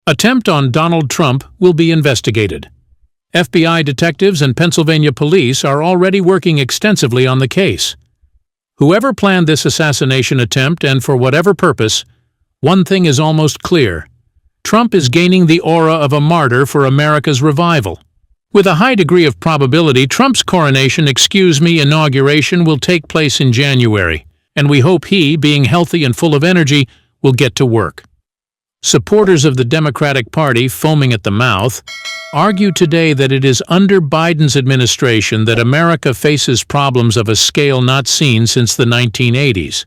Attempt on Donald Trump will be investigated. FBI detectives and Pennsylvania police are already working extensively on the case. Whoever planned this assassination attempt, and for whatever purpose, one thing is almost clear. Trump is gaining the aura of a martyr for America's revival. With a high degree of probability, Trump's coronation, inauguration will take place in January, and we hope he, being healthy and full of energy, will get to work. Supporters of the Democratic Party, foaming at the mouth, argue today that it is under Biden's administration that America faces problems of a scale not seen since the 1980s.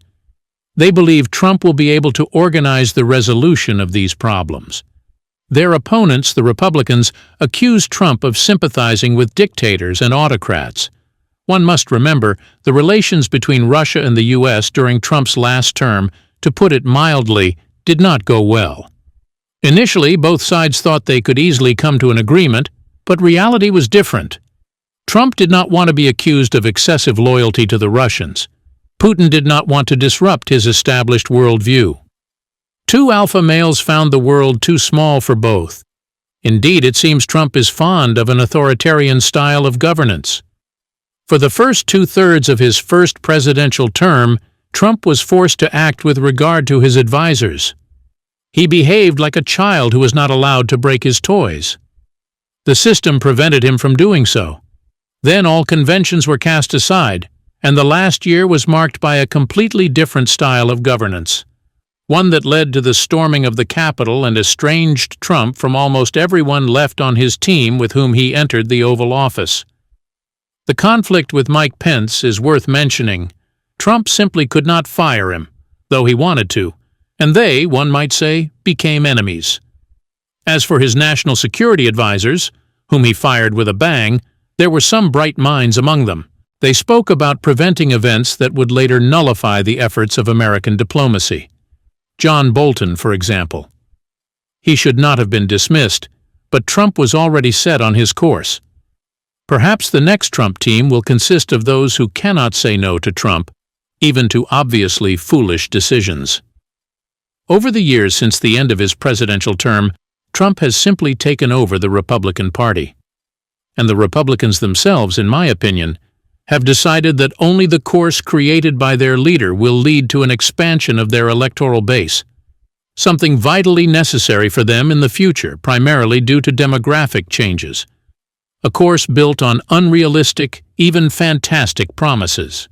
They believe Trump will be able to organize the resolution of these problems. Their opponents, the Republicans, accuse Trump of sympathizing with dictators and autocrats. One must remember the relations between Russia and the U.S. during Trump's last term, to put it mildly, did not go well. Initially, both sides thought they could easily come to an agreement, but reality was different. Trump did not want to be accused of excessive loyalty to the Russians. Putin did not want to disrupt his established worldview. Two alpha males found the world too small for both. Indeed, it seems Trump is fond of an authoritarian style of governance. For the first two-thirds of his first presidential term, Trump was forced to act with regard to his advisors. He behaved like a child who was not allowed to break his toys. The system prevented him from doing so. Then all conventions were cast aside, and the last year was marked by a completely different style of governance, one that led to the storming of the Capitol and estranged Trump from almost everyone left on his team with whom he entered the Oval Office. The conflict with Mike Pence is worth mentioning. Trump simply could not fire him, though he wanted to, and they, one might say, became enemies. As for his national security advisors, whom he fired with a bang, there were some bright minds among them. They spoke about preventing events that would later nullify the efforts of American diplomacy. John Bolton, for example. He should not have been dismissed, but Trump was already set on his course. Perhaps the next Trump team will consist of those who cannot say no to Trump, even to obviously foolish decisions. Over the years since the end of his presidential term, Trump has simply taken over the Republican Party. And the Republicans themselves, in my opinion, have decided that only the course created by their leader will lead to an expansion of their electoral base, something vitally necessary for them in the future, primarily due to demographic changes. A course built on unrealistic, even fantastic promises.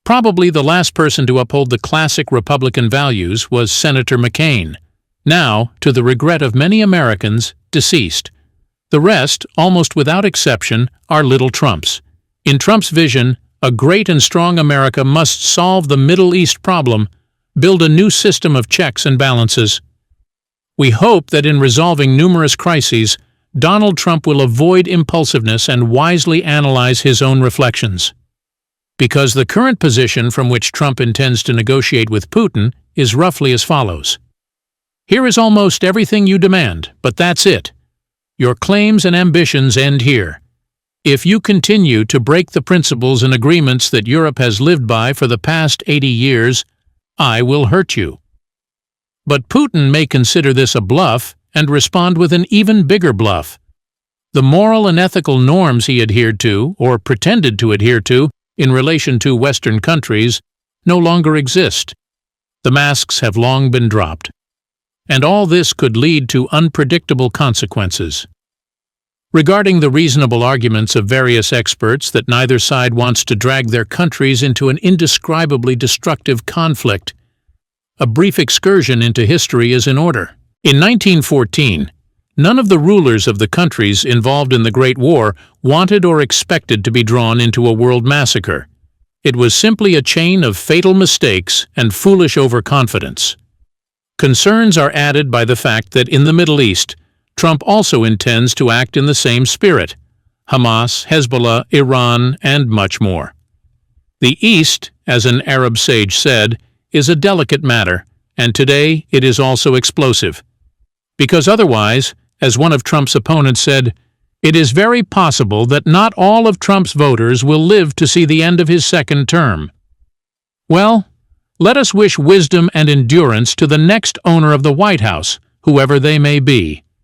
Probably the last person to uphold the classic Republican values was Senator McCain, now, to the regret of many Americans, deceased. The rest, almost without exception, are little Trumps. In Trump's vision, a great and strong America must solve the Middle East problem, build a new system of checks and balances. We hope that in resolving numerous crises, Donald Trump will avoid impulsiveness and wisely analyze his own reflections. Because the current position from which Trump intends to negotiate with Putin is roughly as follows. Here is almost everything you demand, but that's it. Your claims and ambitions end here. If you continue to break the principles and agreements that Europe has lived by for the past 80 years, I will hurt you. But Putin may consider this a bluff and respond with an even bigger bluff. The moral and ethical norms he adhered to, or pretended to adhere to, in relation to Western countries, no longer exist. The masks have long been dropped. And all this could lead to unpredictable consequences. Regarding the reasonable arguments of various experts that neither side wants to drag their countries into an indescribably destructive conflict, a brief excursion into history is in order. In 1914, none of the rulers of the countries involved in the Great War wanted or expected to be drawn into a world massacre. It was simply a chain of fatal mistakes and foolish overconfidence. Concerns are added by the fact that in the Middle East, Trump also intends to act in the same spirit: Hamas, Hezbollah, Iran, and much more. The East, as an Arab sage said, is a delicate matter, and today it is also explosive. Because otherwise, as one of Trump's opponents said, it is very possible that not all of Trump's voters will live to see the end of his second term. Well, let us wish wisdom and endurance to the next owner of the White House, whoever they may be.